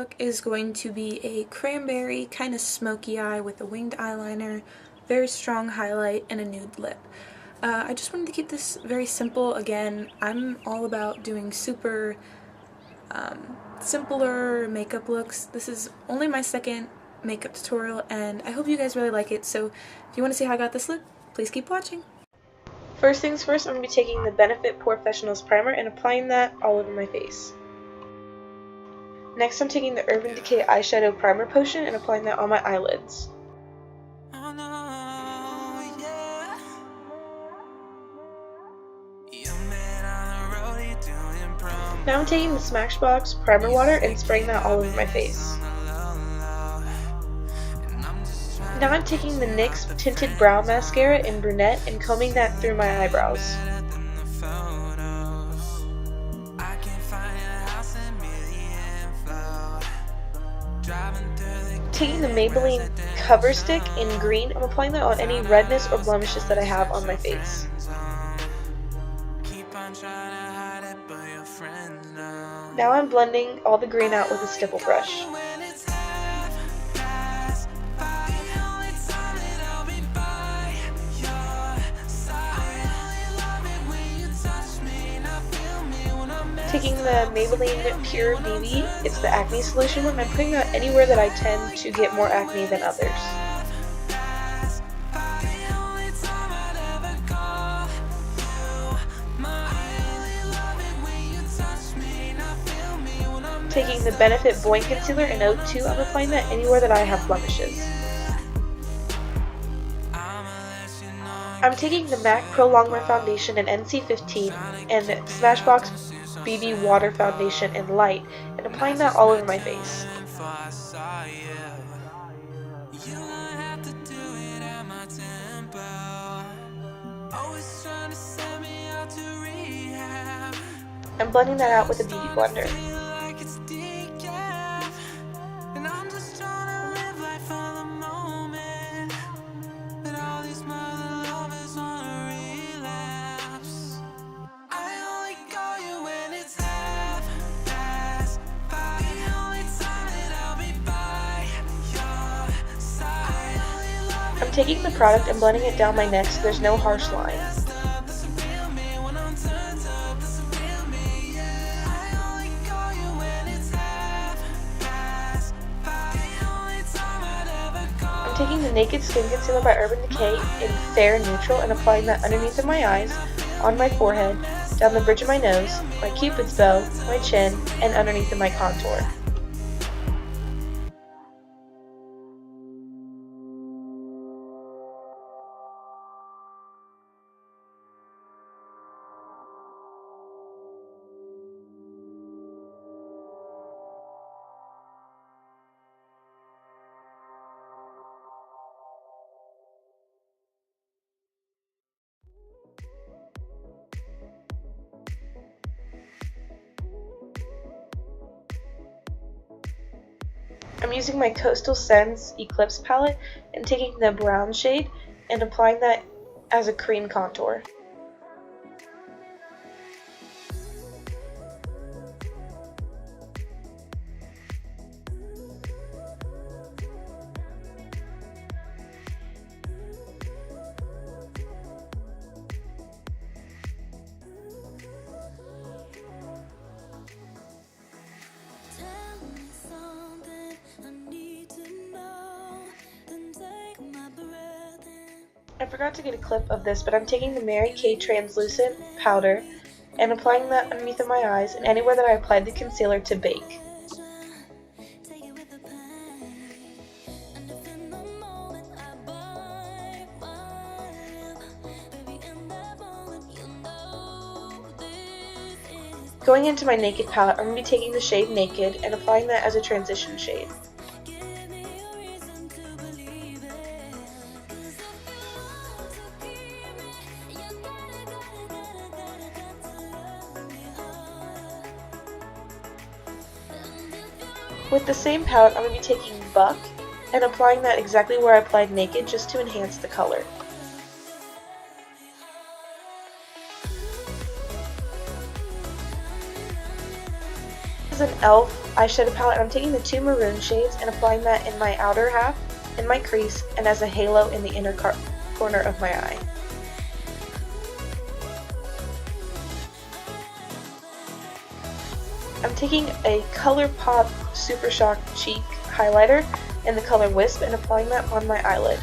look is going to be a cranberry, kind of smoky eye with a winged eyeliner, very strong highlight, and a nude lip. I just wanted to keep this very simple. Again, I'm all about doing super simpler makeup looks. This is only my second makeup tutorial, and I hope you guys really like it, so if you want to see how I got this look, please keep watching. First things first, I'm going to be taking the Benefit Professionals Primer and applying that all over my face. Next, I'm taking the Urban Decay Eyeshadow Primer Potion and applying that on my eyelids. Now I'm taking the Smashbox Primer Water and spraying that all over my face. Now I'm taking the NYX Tinted Brow Mascara in Brunette and combing that through my eyebrows. Taking the Maybelline Cover Stick in green, I'm applying that on any redness or blemishes that I have on my face. Now I'm blending all the green out with a stipple brush. Taking the Maybelline Pure BB, it's the acne solution one, and I'm putting that anywhere that I tend to get more acne than others. Taking the Benefit Boing Concealer in 02, I'm applying that anywhere that I have blemishes. I'm taking the MAC Pro Longwear Foundation in NC15 and Smashbox BB Water Foundation in Light and applying that all over my face. I'm blending that out with a beauty blender. I'm taking the product and blending it down my neck so there's no harsh line. I'm taking the Naked Skin Concealer by Urban Decay in Fair Neutral and applying that underneath of my eyes, on my forehead, down the bridge of my nose, my cupid's bow, my chin, and underneath of my contour. I'm using my Coastal Scents Eclipse palette and taking the brown shade and applying that as a cream contour. I forgot to get a clip of this, but I'm taking the Mary Kay Translucent Powder and applying that underneath of my eyes and anywhere that I applied the concealer to bake. Going into my Naked palette, I'm going to be taking the shade Naked and applying that as a transition shade. With the same palette, I'm going to be taking Buck and applying that exactly where I applied Naked just to enhance the color. an e.l.f. eyeshadow palette, and I'm taking the two maroon shades and applying that in my outer half, in my crease, and as a halo in the inner corner of my eye. I'm taking a ColourPop Super Shock Cheek highlighter in the color Wisp and applying that on my eyelid.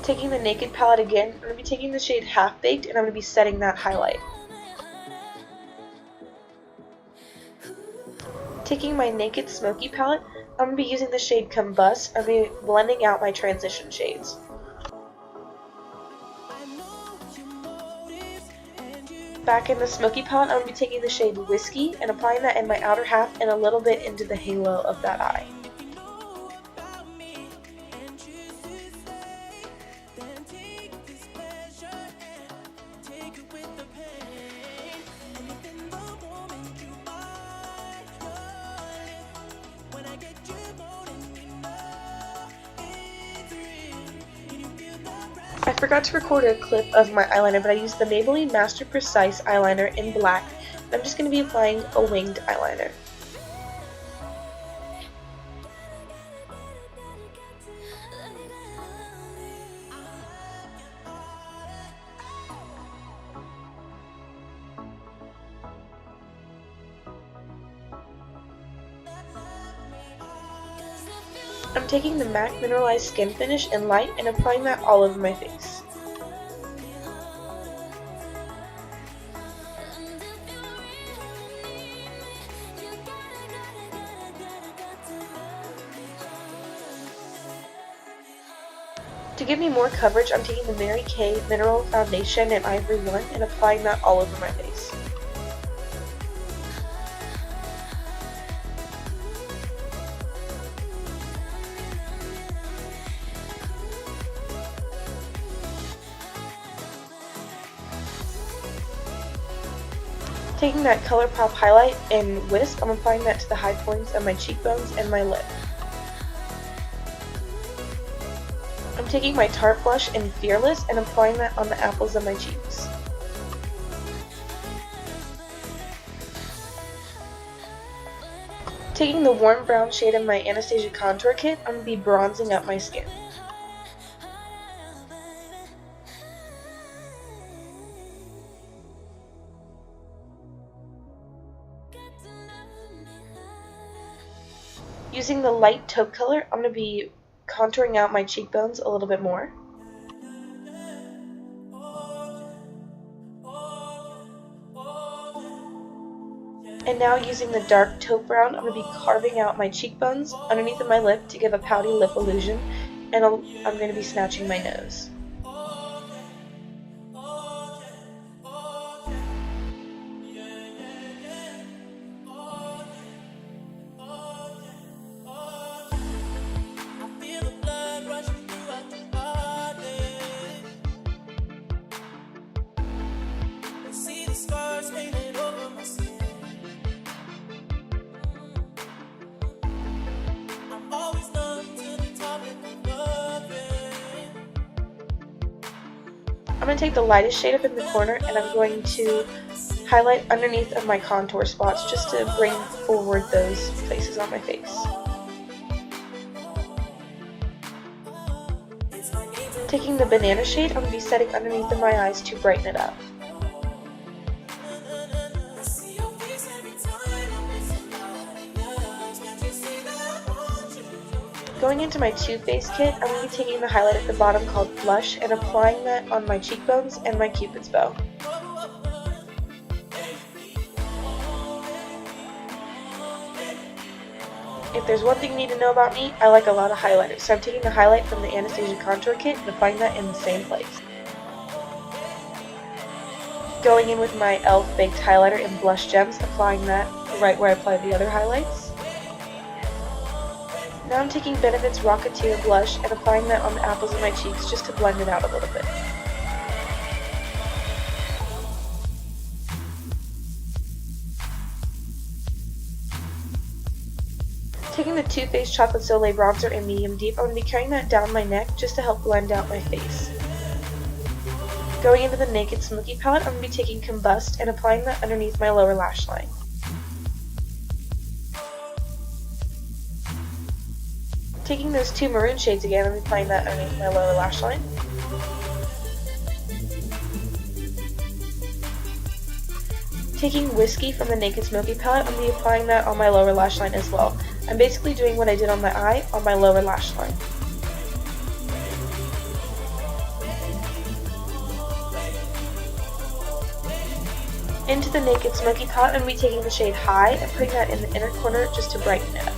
Taking the Naked palette again, I'm going to be taking the shade Half Baked and I'm going to be setting that highlight. Taking my Naked Smokey palette, I'm going to be using the shade Combust. I'm going to be blending out my transition shades. Back in the Smokey palette, I'm going to be taking the shade Whiskey and applying that in my outer half and a little bit into the halo of that eye. I forgot to record a clip of my eyeliner, but I used the Maybelline Master Precise eyeliner in black, and I'm just going to be applying a winged eyeliner. I'm taking the MAC Mineralized Skin Finish in light and applying that all over my face. To give me more coverage, I'm taking the Mary Kay Mineral Foundation in Ivory 1 and applying that all over my face. Taking that ColourPop highlight in Wisp, I'm applying that to the high points of my cheekbones and my lip. I'm taking my Tarte blush in Fearless and applying that on the apples of my cheeks. Taking the warm brown shade of my Anastasia contour kit, I'm going to be bronzing up my skin. Using the light taupe color, I'm going to be contouring out my cheekbones a little bit more. And now using the dark taupe brown, I'm going to be carving out my cheekbones underneath of my lip to give a pouty lip illusion, and I'm going to be snatching my nose. I'm going to take the lightest shade up in the corner and I'm going to highlight underneath of my contour spots just to bring forward those places on my face. Taking the banana shade, I'm going to be setting underneath of my eyes to brighten it up. Going into my Too Faced kit, I'm going to be taking the highlight at the bottom called Blush and applying that on my cheekbones and my Cupid's bow. If there's one thing you need to know about me, I like a lot of highlighters, so I'm taking the highlight from the Anastasia contour kit and applying that in the same place. Going in with my e.l.f. Baked highlighter in Blush Gems, applying that right where I applied the other highlights. Now I'm taking Benefit's Rocketeer blush and applying that on the apples of my cheeks just to blend it out a little bit. Taking Taking the Too Faced Chocolate Soleil Bronzer in Medium Deep, I'm going to be carrying that down my neck just to help blend out my face. Going into the Naked Smokey palette, I'm going to be taking Combust and applying that underneath my lower lash line. Taking those two maroon shades again, I'm going to be applying that underneath my lower lash line. Taking Whiskey from the Naked Smokey palette, I'm going to be applying that on my lower lash line as well. I'm basically doing what I did on my eye on my lower lash line. Into the Naked Smokey palette, I'm going to be taking the shade High and putting that in the inner corner just to brighten it up.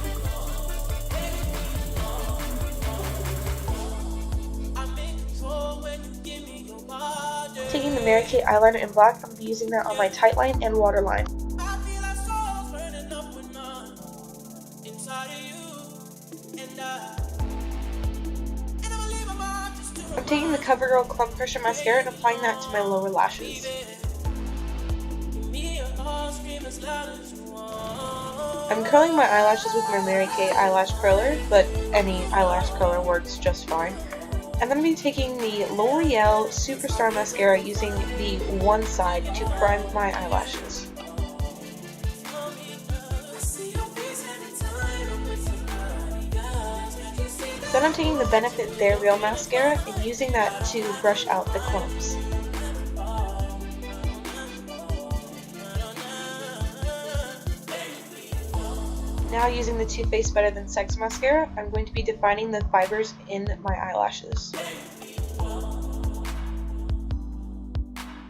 Taking the Mary Kay eyeliner in black, I'm going to be using that on my tight line and waterline. I'm taking the CoverGirl Clump Crusher mascara and applying that to my lower lashes. I'm curling my eyelashes with my Mary Kay eyelash curler, but any eyelash curler works just fine. And then I'm going to be taking the L'Oreal Superstar Mascara using the one side to prime my eyelashes. Then I'm taking the Benefit They're Real Mascara and using that to brush out the clumps. Now using the Too Faced Better Than Sex Mascara, I'm going to be defining the fibers in my eyelashes.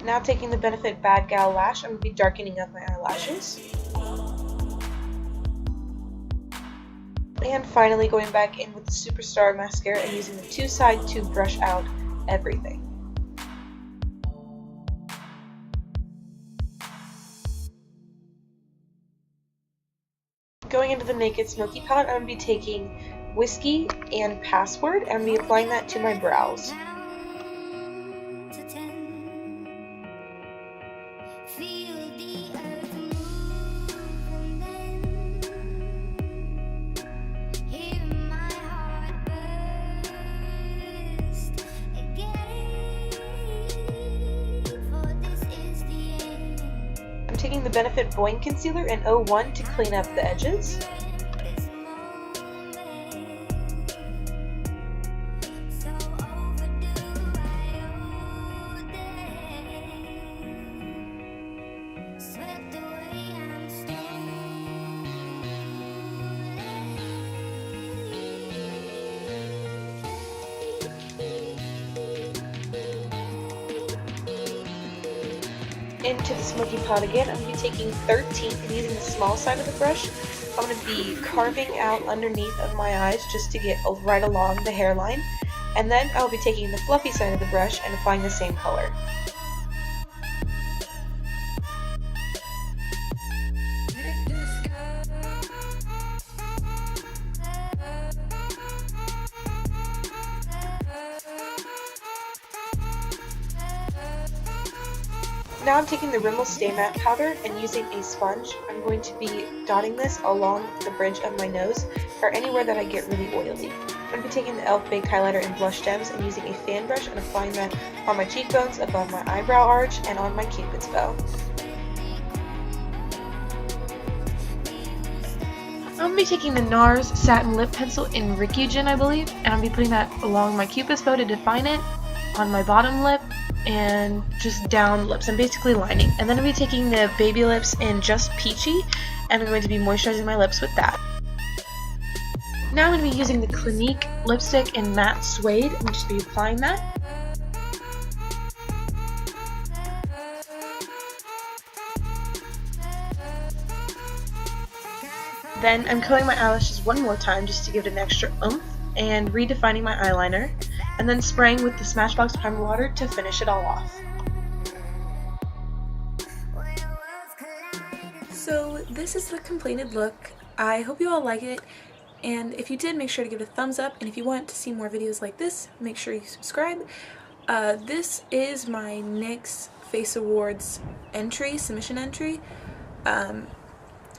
Now taking the Benefit Bad Gal Lash, I'm going to be darkening up my eyelashes. And finally going back in with the Superstar Mascara and using the two side to brush out everything. Going into the Naked Smokey palette, I'm going to be taking Whiskey and Password and I'm going to be applying that to my brows. I'm taking the Benefit Boing Concealer in 01 to clean up the edges. Into the Smoky Pot again, I'm going to be taking 13 and using the small side of the brush. I'm going to be carving out underneath of my eyes just to get right along the hairline. And then I'll be taking the fluffy side of the brush and applying the same color. Now I'm taking the Rimmel Stay Matte powder and using a sponge, I'm going to be dotting this along the bridge of my nose or anywhere that I get really oily. I'm going to be taking the e.l.f. Baked Highlighter in Blush Stems and using a fan brush and applying that on my cheekbones, above my eyebrow arch, and on my cupid's bow. I'm going to be taking the NARS Satin Lip Pencil in Rikugin, I believe, and I'm going to be putting that along my cupid's bow to define it, on my bottom lip, and just down lips. I'm basically lining. And then I'm going to be taking the Baby Lips in Just Peachy, and I'm going to be moisturizing my lips with that. Now I'm going to be using the Clinique lipstick in Matte Suede. I'm just going to be applying that. Then I'm curling my eyelashes one more time just to give it an extra oomph, and redefining my eyeliner, and then spraying with the Smashbox Primer Water to finish it all off. So this is the completed look. I hope you all like it, and if you did, make sure to give it a thumbs up, and if you want to see more videos like this, make sure you subscribe. This is my NYX Face Awards entry, submission entry.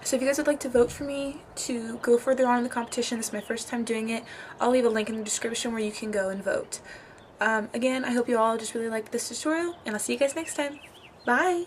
So if you guys would like to vote for me to go further on in the competition, this is my first time doing it, I'll leave a link in the description where you can go and vote. Again, I hope you all just really liked this tutorial, and I'll see you guys next time. Bye!